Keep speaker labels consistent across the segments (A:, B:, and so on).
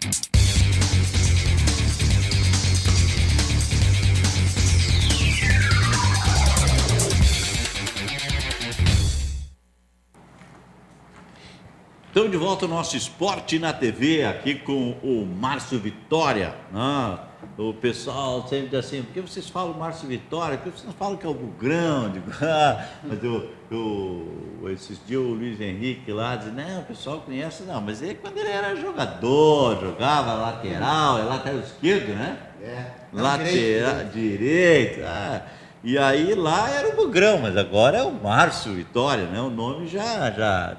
A: Estamos de volta ao nosso Esporte na TV, aqui com o Márcio Vitória. O pessoal sempre diz assim, por que vocês falam Márcio Vitória? Por que vocês falam que é o Bugrão? Mas esses dias o Luiz Henrique lá diz, não, o pessoal conhece, não, mas ele quando ele era jogador, jogava lateral, é lateral esquerdo, né? Lateral direito. E aí lá era o Bugrão, mas agora é o Márcio Vitória, né? O nome já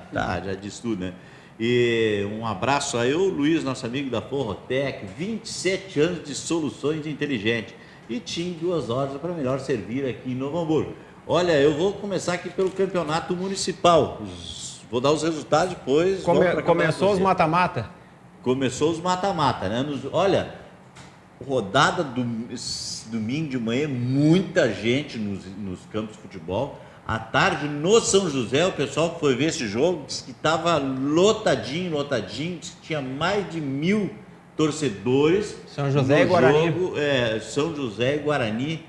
A: diz tudo, né? E um abraço aí ao Luiz, nosso amigo da Forrotec, 27 anos de soluções inteligentes. E tinha 2 horas para melhor servir aqui em Novo Hamburgo. Olha, eu vou começar aqui pelo campeonato municipal. Vou dar os resultados depois.
B: Começou os mata-mata?
A: Começou os mata-mata, né? Olha, rodada domingo de manhã, muita gente nos campos de futebol. À tarde, no São José, o pessoal que foi ver esse jogo disse que estava lotadinho, disse que tinha mais de 1.000 torcedores.
B: São José e Guarani.
A: São José e Guarani.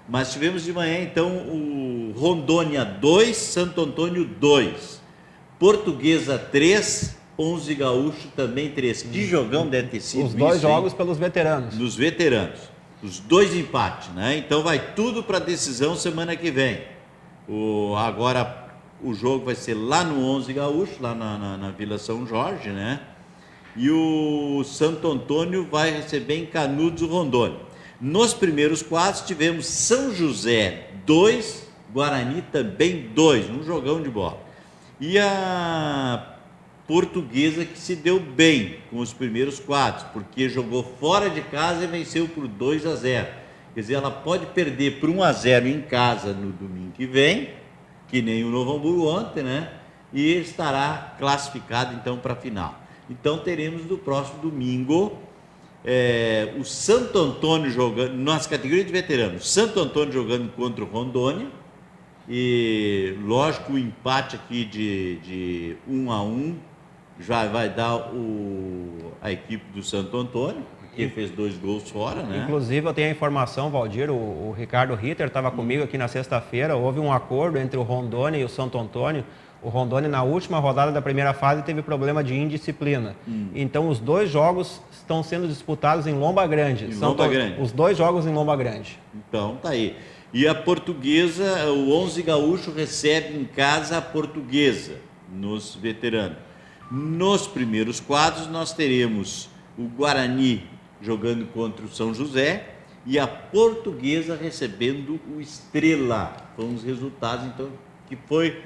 A: Mas tivemos de manhã, então, o Rondônia 2, Santo Antônio 2. Portuguesa 3, 11 Gaúcho também 3. Que jogão deve ter sido.
B: Os 2 jogos pelos veteranos.
A: Nos veteranos. Os 2 empates, né? Então vai tudo para decisão semana que vem. Agora o jogo vai ser lá no 11 Gaúcho, lá na Vila São Jorge, né? E o Santo Antônio vai receber em Canudos o Rondônia. Nos primeiros quadros tivemos São José 2, Guarani também 2, um jogão de bola. E a Portuguesa que se deu bem com os primeiros quadros, porque jogou fora de casa e venceu por 2-0. Quer dizer, ela pode perder por 1-0 em casa no domingo que vem, que nem o Novo Hamburgo ontem, né? E estará classificado então para a final. Então teremos no próximo domingo o Santo Antônio jogando, nas categorias de veteranos, Santo Antônio jogando contra o Rondônia. E lógico, o empate aqui de 1-1 já vai dar a equipe do Santo Antônio, que fez 2 gols fora, né?
B: Inclusive, eu tenho a informação, Valdir, o Ricardo Ritter estava comigo aqui na sexta-feira, houve um acordo entre o Rondônia e o Santo Antônio. O Rondônia, na última rodada da primeira fase, teve problema de indisciplina. Então, os 2 jogos estão sendo disputados em Lomba Grande. Os 2 jogos em Lomba Grande.
A: Então, tá aí. E a Portuguesa, o 11 Gaúcho recebe em casa a Portuguesa, nos veteranos. Nos primeiros quadros, nós teremos o Guarani jogando contra o São José e a Portuguesa recebendo o Estrela. Foram os resultados, então, que foi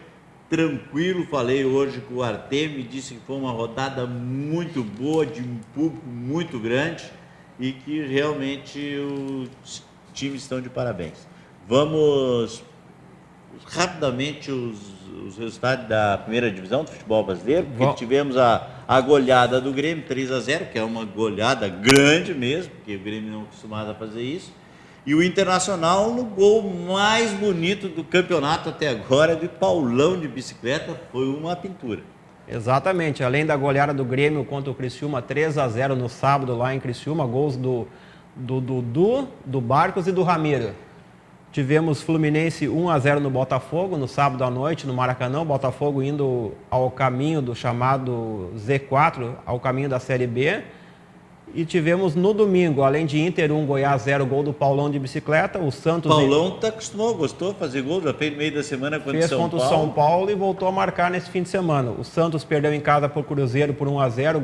A: tranquilo. Falei hoje com o Artemio, disse que foi uma rodada muito boa, de um público muito grande e que realmente os times estão de parabéns. Vamos rapidamente os resultados da primeira divisão do futebol brasileiro, porque tivemos a goleada do Grêmio, 3-0, que é uma goleada grande mesmo, porque o Grêmio não é acostumado a fazer isso, e o Internacional no gol mais bonito do campeonato até agora, de Paulão de bicicleta, foi uma pintura.
B: Exatamente, além da goleada do Grêmio contra o Criciúma, 3-0 no sábado lá em Criciúma, gols do Dudu, do Barcos e do Ramiro. Tivemos Fluminense 1-0 no Botafogo, no sábado à noite, no Maracanã. O Botafogo indo ao caminho do chamado Z4, ao caminho da Série B. E tivemos no domingo, além de Inter 1, Goiás 0, gol do Paulão de bicicleta. O Santos...
A: Paulão gostou de fazer gol, já fez no meio da semana contra
B: o São Paulo e voltou a marcar nesse fim de semana. O Santos perdeu em casa por Cruzeiro por 1-0,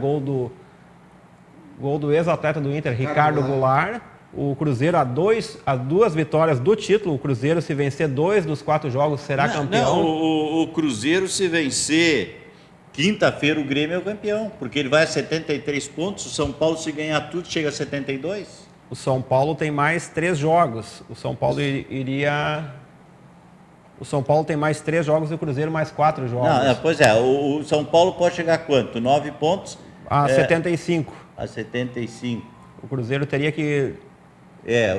B: gol do ex-atleta do Inter, Ricardo Goulart. O Cruzeiro, a duas vitórias do título. O Cruzeiro, se vencer 2 dos 4 jogos, será campeão.
A: O Cruzeiro, se vencer quinta-feira, o Grêmio é o campeão, porque ele vai a 73 pontos. O São Paulo, se ganhar tudo, chega a 72.
B: O São Paulo tem mais 3 jogos. O São Paulo tem mais 3 jogos e o Cruzeiro mais 4 jogos.
A: Pois é, o São Paulo pode chegar a quanto? 9 pontos?
B: A 75.
A: A 75.
B: O Cruzeiro teria que...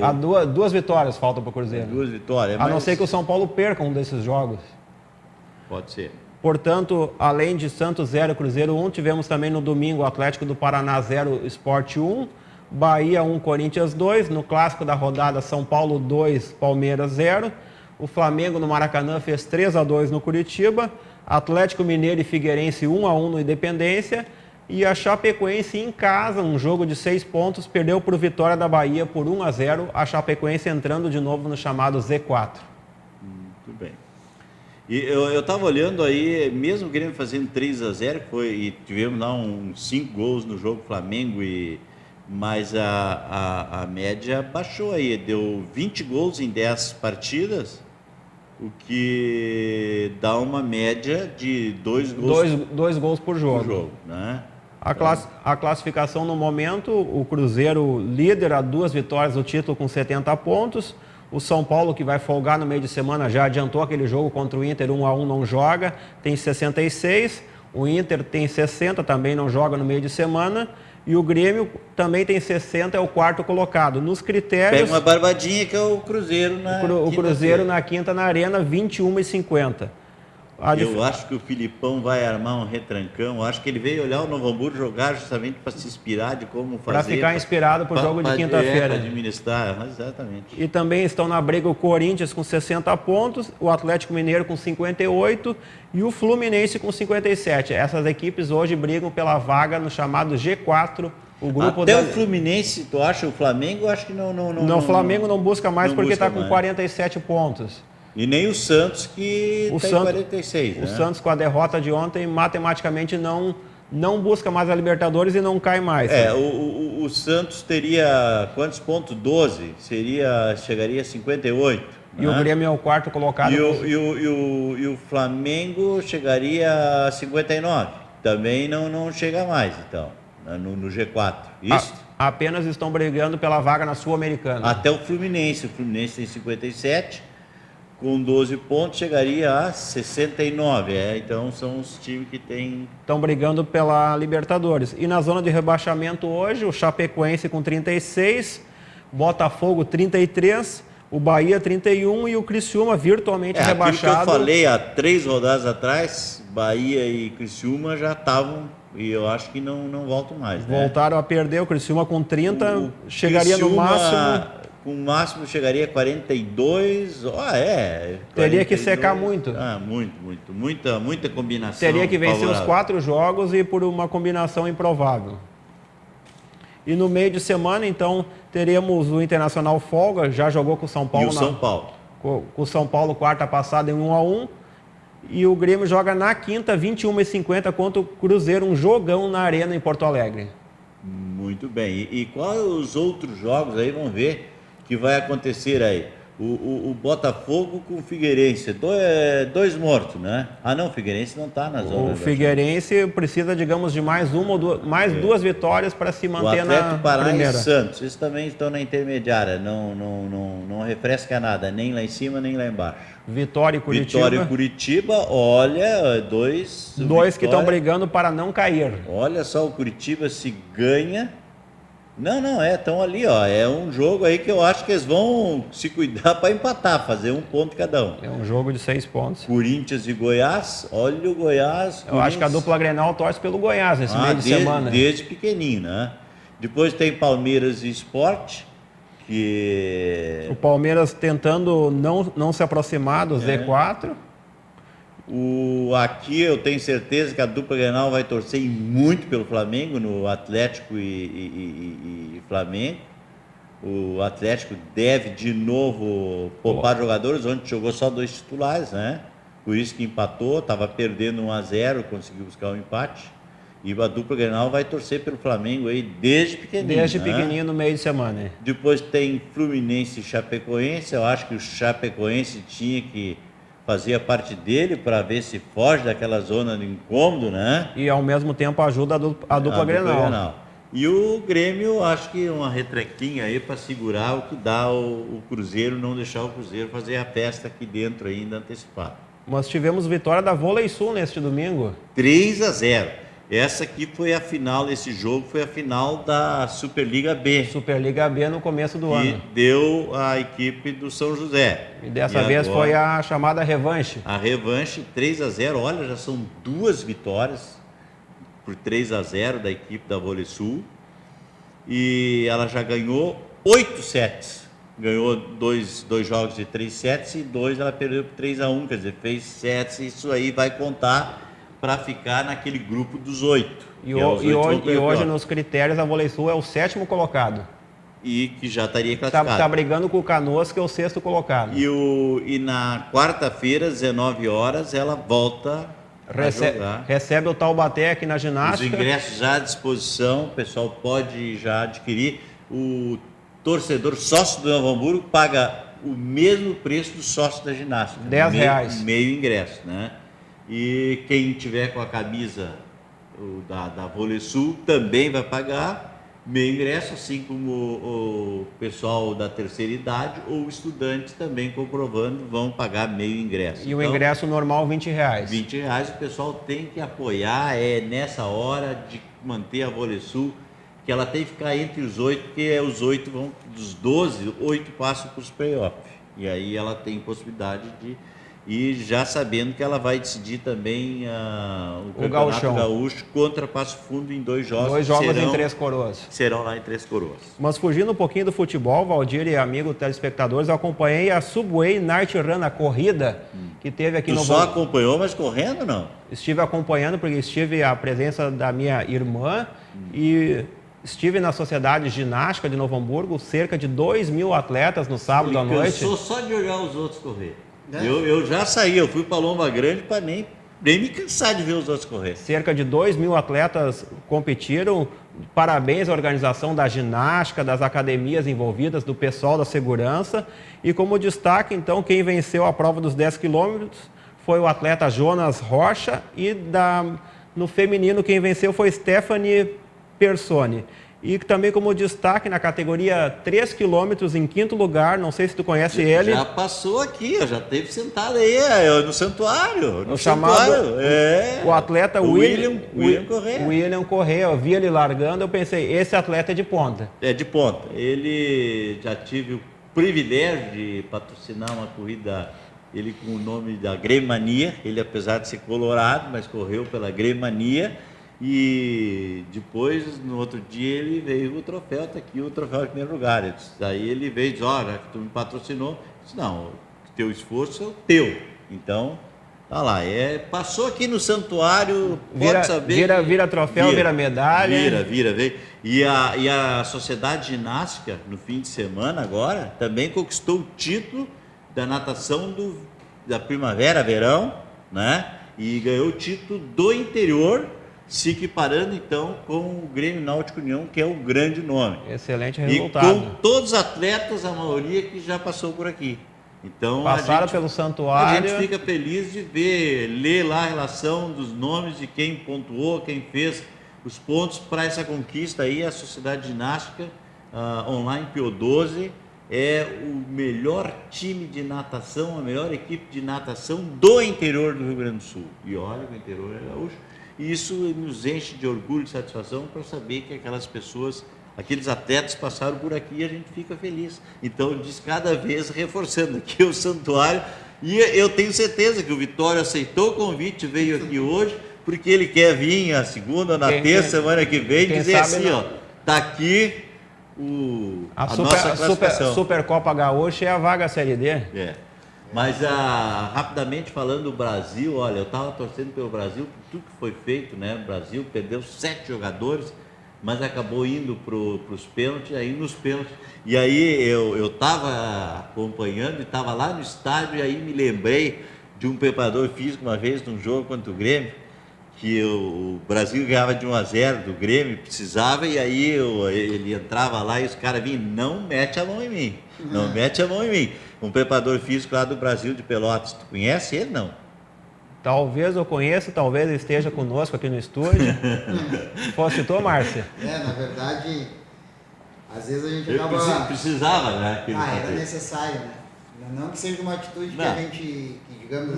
B: Há 2 vitórias faltam para o Cruzeiro.
A: 2 vitórias.
B: A não ser que o São Paulo perca um desses jogos.
A: Pode ser.
B: Portanto, além de Santos 0, Cruzeiro 1, tivemos também no domingo Atlético do Paraná 0, Sport 1, Bahia 1, Corinthians 2, no clássico da rodada São Paulo 2, Palmeiras 0, o Flamengo no Maracanã fez 3-2 no Curitiba, Atlético Mineiro e Figueirense 1-1 no Independência, e a Chapecoense em casa, um jogo de 6 pontos, perdeu para o Vitória da Bahia por 1-0, a Chapecoense entrando de novo no chamado Z4.
A: Muito bem. E eu estava olhando aí, mesmo querendo fazendo 3-0, e tivemos lá uns 5 gols no jogo Flamengo, mas a média baixou aí, deu 20 gols em 10 partidas, o que dá uma média de 2 gols,
B: dois gols por jogo.
A: Né?
B: A classificação no momento, o Cruzeiro líder a 2 vitórias do título com 70 pontos. O São Paulo, que vai folgar no meio de semana, já adiantou aquele jogo contra o Inter, 1-1, não joga, tem 66. O Inter tem 60, também não joga no meio de semana. E o Grêmio também tem 60, é o 4º colocado. Nos critérios...
A: Pega uma barbadinha que é o Cruzeiro na
B: O Cruzeiro na quinta na Arena, 21,50.
A: Eu acho que o Filipão vai armar um retrancão. Eu acho que ele veio olhar o Novo Hamburgo jogar justamente para se inspirar de como fazer.
B: Para ficar inspirado para o jogo de quinta-feira.
A: Para administrar, exatamente.
B: E também estão na briga o Corinthians com 60 pontos, o Atlético Mineiro com 58 e o Fluminense com 57. Essas equipes hoje brigam pela vaga no chamado G4. O grupo
A: Até o Fluminense, tu acha? O Flamengo, eu acho que não.
B: Não, o Flamengo não busca mais porque está com 47 pontos.
A: E nem o Santos, que tem 46.
B: O Santos, com a derrota de ontem, matematicamente não busca mais a Libertadores e não cai mais.
A: O Santos teria quantos pontos? 12. Chegaria a 58.
B: E o Grêmio é o 4º colocado.
A: E o Flamengo chegaria a 59. Também não chega mais, então, no G4. Isso?
B: Apenas estão brigando pela vaga na Sul-Americana.
A: Até o Fluminense. O Fluminense tem 57. Com 12 pontos chegaria a 69. Então são os times que estão
B: brigando pela Libertadores. E na zona de rebaixamento hoje, o Chapecoense com 36, Botafogo 33, o Bahia 31 e o Criciúma virtualmente rebaixado.
A: Aquilo que eu falei há 3 rodadas atrás, Bahia e Criciúma já estavam, e eu acho que não voltam mais.
B: Voltaram a perder, o Criciúma com 30, chegaria no máximo...
A: Com o máximo chegaria a 42. 42,
B: teria que secar muito.
A: Muita combinação.
B: Teria que vencer
A: favorável.
B: os 4 jogos e por uma combinação improvável. E no meio de semana, então, teremos o Internacional folga, já jogou com o São Paulo.
A: São Paulo.
B: Com o São Paulo, quarta passada em 1-1. E o Grêmio joga na quinta, 21h50, contra o Cruzeiro, um jogão na Arena em Porto Alegre.
A: Muito bem. E quais os outros jogos aí? Vamos ver que vai acontecer aí. O Botafogo com o Figueirense, 2 mortos, né? Não, o Figueirense não está na zona.
B: O Figueirense precisa, digamos, de mais uma ou duas vitórias para se manter na
A: Atlético Pará
B: primeira.
A: E Santos, esses também estão na intermediária, não refresca nada, nem lá em cima, nem lá embaixo.
B: Vitória e
A: Curitiba, olha, dois
B: que estão brigando para não cair.
A: Olha só, o Curitiba se ganha... estão ali, ó. É um jogo aí que eu acho que eles vão se cuidar para empatar, fazer 1 ponto cada um.
B: É um jogo de 6 pontos.
A: Corinthians e Goiás, olha o Goiás.
B: Eu acho que a dupla Grenal torce pelo Goiás nesse meio de semana.
A: Desde pequenininho, né? Depois tem Palmeiras e Sport, que...
B: O Palmeiras tentando não se aproximar do Z4.
A: Aqui eu tenho certeza que a dupla Grenal vai torcer muito pelo Flamengo, no Atlético e Flamengo. O Atlético deve de novo poupar jogadores, onde jogou só 2 titulares, né? Por isso que empatou, estava perdendo 1-0, conseguiu buscar um empate. E a dupla Grenal vai torcer pelo Flamengo aí desde pequenininho.
B: Desde pequenininho, no meio de semana.
A: Depois tem Fluminense e Chapecoense. Eu acho que o Chapecoense tinha que fazer a parte dele para ver se foge daquela zona de incômodo, né?
B: E ao mesmo tempo ajuda a dupla Grenal.
A: E o Grêmio, acho que uma retrequinha aí para segurar o que dá o Cruzeiro, não deixar o Cruzeiro fazer a festa aqui dentro ainda antecipada.
B: Mas tivemos vitória da Vôlei Sul neste domingo.
A: 3-0. Essa aqui foi a final, esse jogo foi a final da Superliga B.
B: Superliga B no começo do
A: que
B: ano.
A: deu a equipe do São José.
B: E dessa vez foi a chamada revanche.
A: A revanche 3-0, olha, já são 2 vitórias por 3-0 da equipe da VoleSul. E ela já ganhou 8 sets. Ganhou 2 jogos de 3 sets e 2 ela perdeu por 3-1, quer dizer, fez sets, isso aí vai contar para ficar naquele grupo dos 8.
B: E hoje nos critérios a VoleSul é o 7º colocado.
A: E que já estaria classificado.
B: Está brigando com o Canoas, que é o 6º colocado.
A: E na quarta-feira, 19 horas, ela volta a jogar.
B: Recebe o Taubaté aqui na ginástica.
A: Os ingressos já à disposição, o pessoal pode já adquirir. O torcedor sócio do Novo Hamburgo paga o mesmo preço do sócio da ginástica.
B: R$10.
A: Meio ingresso, né? E quem tiver com a camisa da VoleSul também vai pagar meio ingresso, assim como o pessoal da terceira idade ou estudantes também comprovando vão pagar meio ingresso.
B: E o ingresso normal R$20.
A: R$20, o pessoal tem que apoiar, nessa hora de manter a VoleSul, que ela tem que ficar entre os 8, porque os 8 vão, dos 12, 8 passam para os playoffs. E aí ela tem possibilidade de... E já sabendo que ela vai decidir também o Campeonato Gaúcho contra Passo Fundo em 2 jogos.
B: 2 jogos em Três Coroas.
A: Serão lá em Três Coroas.
B: Mas fugindo um pouquinho do futebol, Valdir e amigo telespectadores, eu acompanhei a Subway Night Run, a corrida que teve aqui no...
A: Tu só acompanhou, mas correndo não?
B: Estive acompanhando porque estive à presença da minha irmã e... Estive na Sociedade Ginástica de Novo Hamburgo, cerca de 2.000 atletas no sábado à noite.
A: Eu só de olhar os outros correr. Eu já saí, eu fui para Lomba Grande para nem me cansar de ver os outros correr.
B: Cerca de 2.000 atletas competiram. Parabéns à organização da ginástica, das academias envolvidas, do pessoal da segurança. E como destaque, então, quem venceu a prova dos 10 quilômetros foi o atleta Jonas Rocha e no feminino quem venceu foi Stephanie Persone. E também como destaque na categoria 3 quilômetros em 5º lugar, não sei se tu conhece ele.
A: Já passou aqui, já esteve sentado aí no santuário.
B: No santuário.
A: O
B: atleta
A: William Correia.
B: William Correia, eu vi ele largando, eu pensei, esse atleta é de ponta.
A: É de ponta. Ele já tive o privilégio de patrocinar uma corrida, ele com o nome da Grêmio Mania, ele apesar de ser colorado, mas correu pela Grêmio Mania. E depois, no outro dia, ele veio o troféu, está aqui o troféu em primeiro lugar. Daí ele veio e disse, olha, que tu me patrocinou. Eu disse, não, o teu esforço é o teu. Então, tá lá, passou aqui no santuário, pode saber.
B: Vira troféu, vira medalha.
A: Vira. E a Sociedade Ginástica, no fim de semana agora, também conquistou o título da natação da primavera, verão, né? E ganhou o título do interior, se equiparando então com o Grêmio Náutico União, que é o grande nome.
B: Excelente resultado.
A: E com todos os atletas, a maioria que já passou por aqui. Então,
B: passaram pelo santuário.
A: A gente fica feliz de ler lá a relação dos nomes de quem pontuou, quem fez os pontos para essa conquista aí. A Sociedade Ginástica Online PO12 é o melhor time de natação, a melhor equipe de natação do interior do Rio Grande do Sul. E olha, o interior é gaúcho. E isso nos enche de orgulho e satisfação para saber que aquelas pessoas, aqueles atletas passaram por aqui e a gente fica feliz. Então, diz cada vez reforçando aqui o santuário. E eu tenho certeza que o Vitório aceitou o convite, veio aqui hoje, porque ele quer vir a segunda, na terça, semana que vem, dizer assim, tá aqui a nossa classificação.
B: Supercopa Gaúcha é a vaga Série D.
A: Mas rapidamente falando do Brasil, olha, eu estava torcendo pelo Brasil por tudo que foi feito, né? O Brasil perdeu 7 jogadores, mas acabou indo para os pênaltis, aí nos pênaltis. E aí eu estava acompanhando e estava lá no estádio, e aí me lembrei de um preparador físico uma vez num jogo contra o Grêmio, que o Brasil ganhava de 1-0 do Grêmio, precisava, e aí ele entrava lá e os caras vinham, não mete a mão em mim, não mete a mão em mim. Um preparador físico lá do Brasil, de Pelotas, tu conhece ele, não?
B: Talvez eu conheça, talvez esteja conosco aqui no estúdio. Fosse tu, Márcia?
C: Na verdade, às vezes a gente acaba...
A: Precisava, né?
C: era necessário, né? Não que seja uma atitude que a gente, que, digamos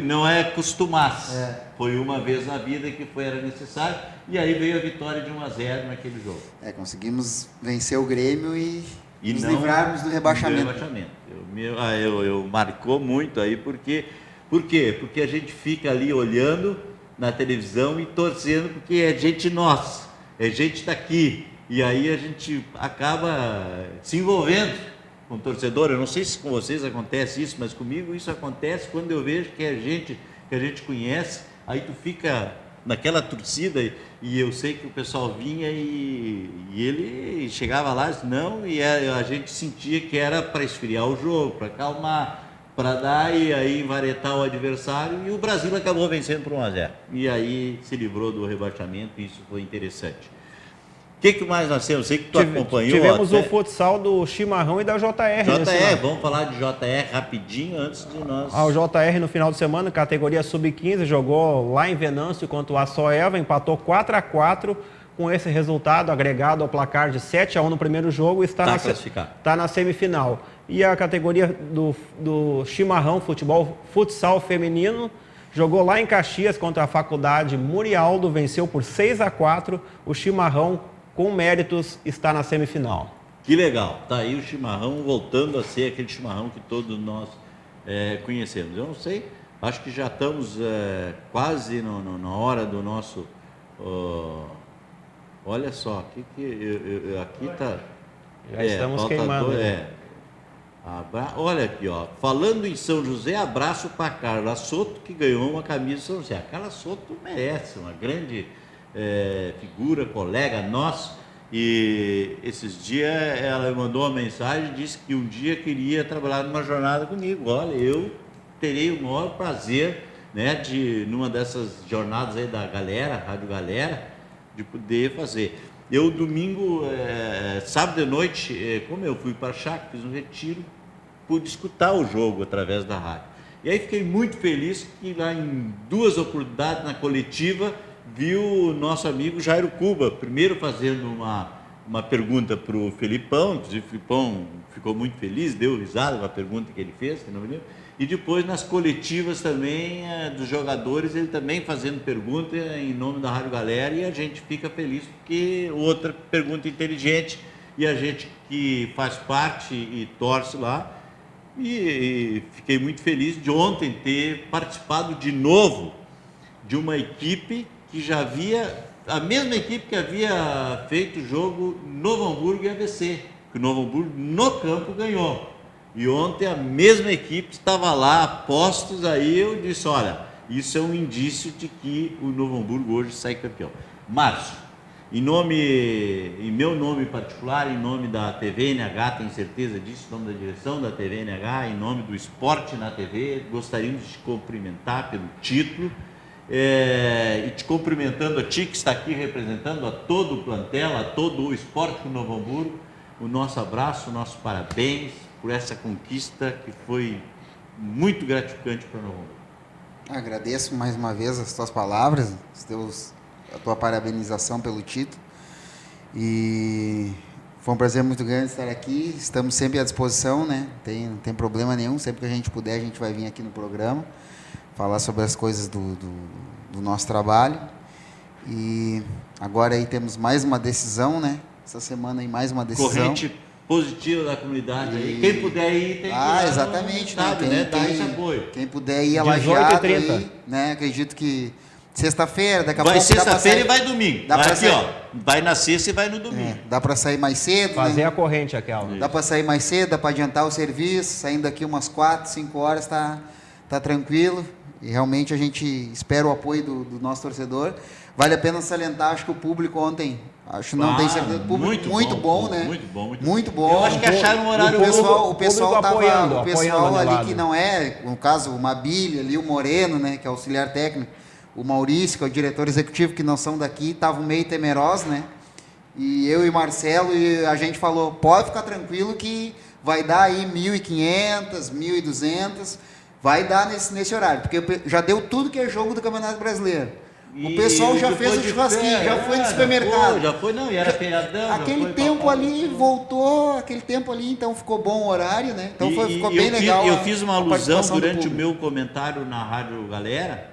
A: não é acostumar-se. Foi uma vez na vida que era necessário, e aí veio a vitória de 1-0 naquele jogo.
C: Conseguimos vencer o Grêmio e nos
A: não
C: livrarmos do rebaixamento.
A: Eu marcou muito aí, por quê? Porque a gente fica ali olhando na televisão e torcendo, porque é gente nossa, é gente daqui, e aí a gente acaba se envolvendo com o torcedor. Eu não sei se com vocês acontece isso, mas comigo isso acontece quando eu vejo que é gente que a gente conhece, aí tu fica naquela torcida, e eu sei que o pessoal vinha e ele chegava lá, não, e a gente sentia que era para esfriar o jogo, para acalmar, para dar e aí envaretar o adversário, e o Brasil acabou vencendo por 1-0. E aí se livrou do rebaixamento, e isso foi interessante. O que mais nós temos? Eu sei que tu acompanhou.
B: Tivemos o futsal do Chimarrão e da JR.
A: Vamos falar de JR rapidinho antes de nós...
B: O JR no final de semana, categoria sub-15, jogou lá em Venâncio contra o Açoeva, empatou 4-4, com esse resultado agregado ao placar de 7-1 no primeiro jogo, está na semifinal. E a categoria do Chimarrão futsal feminino jogou lá em Caxias contra a Faculdade Murialdo, venceu por 6-4, o Chimarrão com méritos está na semifinal.
A: Que legal, tá aí o Chimarrão voltando a ser aquele Chimarrão que todos nós conhecemos. Eu não sei, acho que já estamos quase na hora do nosso... olha só, aqui está...
B: Já estamos queimando.
A: Olha aqui, ó. Falando em São José, abraço para Carla Soto, que ganhou uma camisa de São José. A Carla Soto merece, uma grande figura, colega nosso. E esses dias ela mandou uma mensagem, disse que um dia queria trabalhar numa jornada comigo. Olha, eu terei o maior prazer, né, numa dessas jornadas aí da galera, Rádio Galera, de poder fazer. Eu domingo, sábado de noite, como eu fui para a chácara, fiz um retiro, pude escutar o jogo através da rádio. E aí fiquei muito feliz que lá em 2 oportunidades na coletiva, viu o nosso amigo Jairo Cuba, primeiro fazendo uma pergunta para o Felipão, inclusive o Felipão ficou muito feliz, deu risada com a pergunta que ele fez, que não me lembro. E depois nas coletivas também dos jogadores, ele também fazendo pergunta em nome da Rádio Galera, e a gente fica feliz porque outra pergunta inteligente, e a gente que faz parte e torce lá, e fiquei muito feliz de ontem ter participado de novo de uma equipe que já havia, a mesma equipe que havia feito o jogo Novo Hamburgo e ABC, que o Novo Hamburgo no campo ganhou. E ontem a mesma equipe estava lá, postos, aí eu disse, olha, isso é um indício de que o Novo Hamburgo hoje sai campeão. Márcio, em meu nome particular, em nome da TV NH, tenho certeza disso, em nome da direção da TV NH, em nome do Esporte na TV, gostaríamos de te cumprimentar pelo título, e te cumprimentando a ti que está aqui representando a todo o plantel, a todo o Esporte do Novo Hamburgo, o nosso abraço, o nosso parabéns por essa conquista que foi muito gratificante para o Novo Hamburgo.
C: Agradeço mais uma vez as tuas palavras, a tua parabenização pelo título, e foi um prazer muito grande estar aqui. Estamos sempre à disposição, né? Não tem problema nenhum, sempre que a gente puder a gente vai vir aqui no programa falar sobre as coisas do nosso trabalho. E agora aí temos mais uma decisão, né? Essa semana aí mais uma decisão.
A: Corrente positiva da comunidade aí. Quem puder ir tem que ir
C: exatamente,
A: estádio, né? Dar esse apoio.
C: Quem puder ir a Lajeado aí, né? Acredito que sexta-feira, daqui a pouco...
A: Vai sexta-feira e vai domingo. Vai na sexta e vai no domingo.
C: Dá para sair mais cedo.
B: Fazer a corrente aquela.
C: Dá para sair mais cedo, dá para adiantar o serviço, saindo daqui umas 4, 5 horas, tá tranquilo. E realmente a gente espera o apoio do nosso torcedor. Vale a pena salientar, acho que o público ontem, não tem certeza, o público muito bom, né? Muito bom.
A: Eu acho que acharam um horário
C: o pessoal
B: apoiando
C: ali que não é, no caso, o Mabílio ali, o Moreno, né, que é auxiliar técnico, o Maurício, que é o diretor executivo, que não são daqui, estavam meio temerosos, né? E eu e o Marcelo, e a gente falou, pode ficar tranquilo que vai dar aí 1.500, 1.200, vai dar nesse horário, porque já deu tudo que é jogo do Campeonato Brasileiro. O pessoal já fez o churrasquinho, já foi no supermercado.
A: Já foi, não, e era feriadão.
C: Aquele tempo ali voltou, então ficou bom o horário, né? Então ficou bem legal.
A: Eu fiz uma alusão durante o meu comentário na Rádio Galera,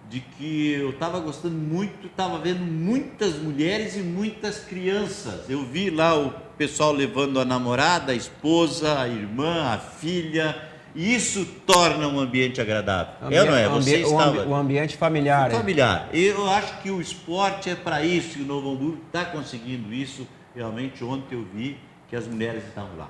A: de que eu estava gostando muito, estava vendo muitas mulheres e muitas crianças. Eu vi lá o pessoal levando a namorada, a esposa, a irmã, a filha. E isso torna um ambiente agradável. Ou não é? Você estava...
B: O ambiente familiar.
A: Familiar. Eu acho que o esporte é para isso, e o Novo Hamburgo está conseguindo isso. Realmente, ontem eu vi que as mulheres estavam lá.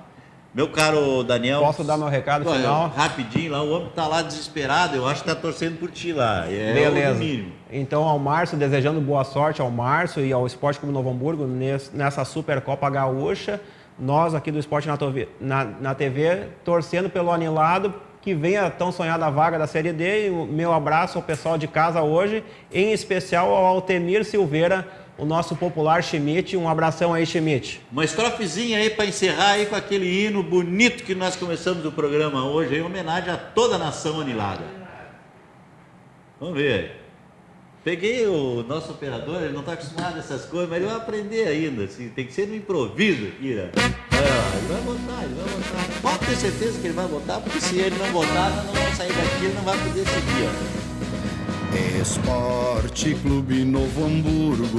A: Meu caro Daniel...
B: Posso dar meu recado final?
A: Rapidinho, lá o homem está lá desesperado, eu acho que está torcendo por ti lá.
B: Beleza.
A: O mínimo. Então,
B: ao Márcio, desejando boa sorte ao Márcio e ao Esporte Clube Novo Hamburgo nessa Supercopa Gaúcha. Nós aqui do Esporte na TV, torcendo pelo anilado, que venha a tão sonhada vaga da Série D. E o meu abraço ao pessoal de casa hoje, em especial ao Altemir Silveira, o nosso popular Schmidt. Um abração aí, Schmidt.
A: Uma estrofezinha aí para encerrar aí com aquele hino bonito que nós começamos o programa hoje, em homenagem a toda a nação anilada. Vamos ver aí. Peguei o nosso operador, ele não está acostumado a essas coisas, mas ele vai aprender ainda, assim, tem que ser no improviso aqui, né? Ele vai botar. Pode ter certeza que ele vai botar, porque se ele não botar, nós não vamos sair daqui, ele não vai poder seguir, ó.
D: Esporte Clube Novo Hamburgo,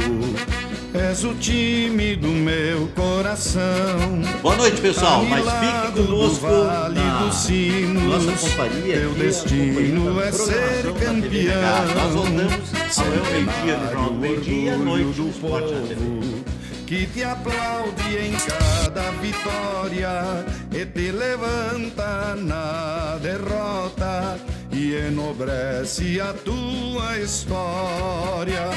D: és o time do meu coração.
A: Boa noite, pessoal, mas fique conosco na nossa companhia.
D: Teu destino é ser campeão.
A: Nós voltamos amanhã ao meio-dia no Jornal do Meio-dia e à noite no Esporte na TV.
D: Que te aplaude em cada vitória e te levanta na derrota e enobrece a tua história.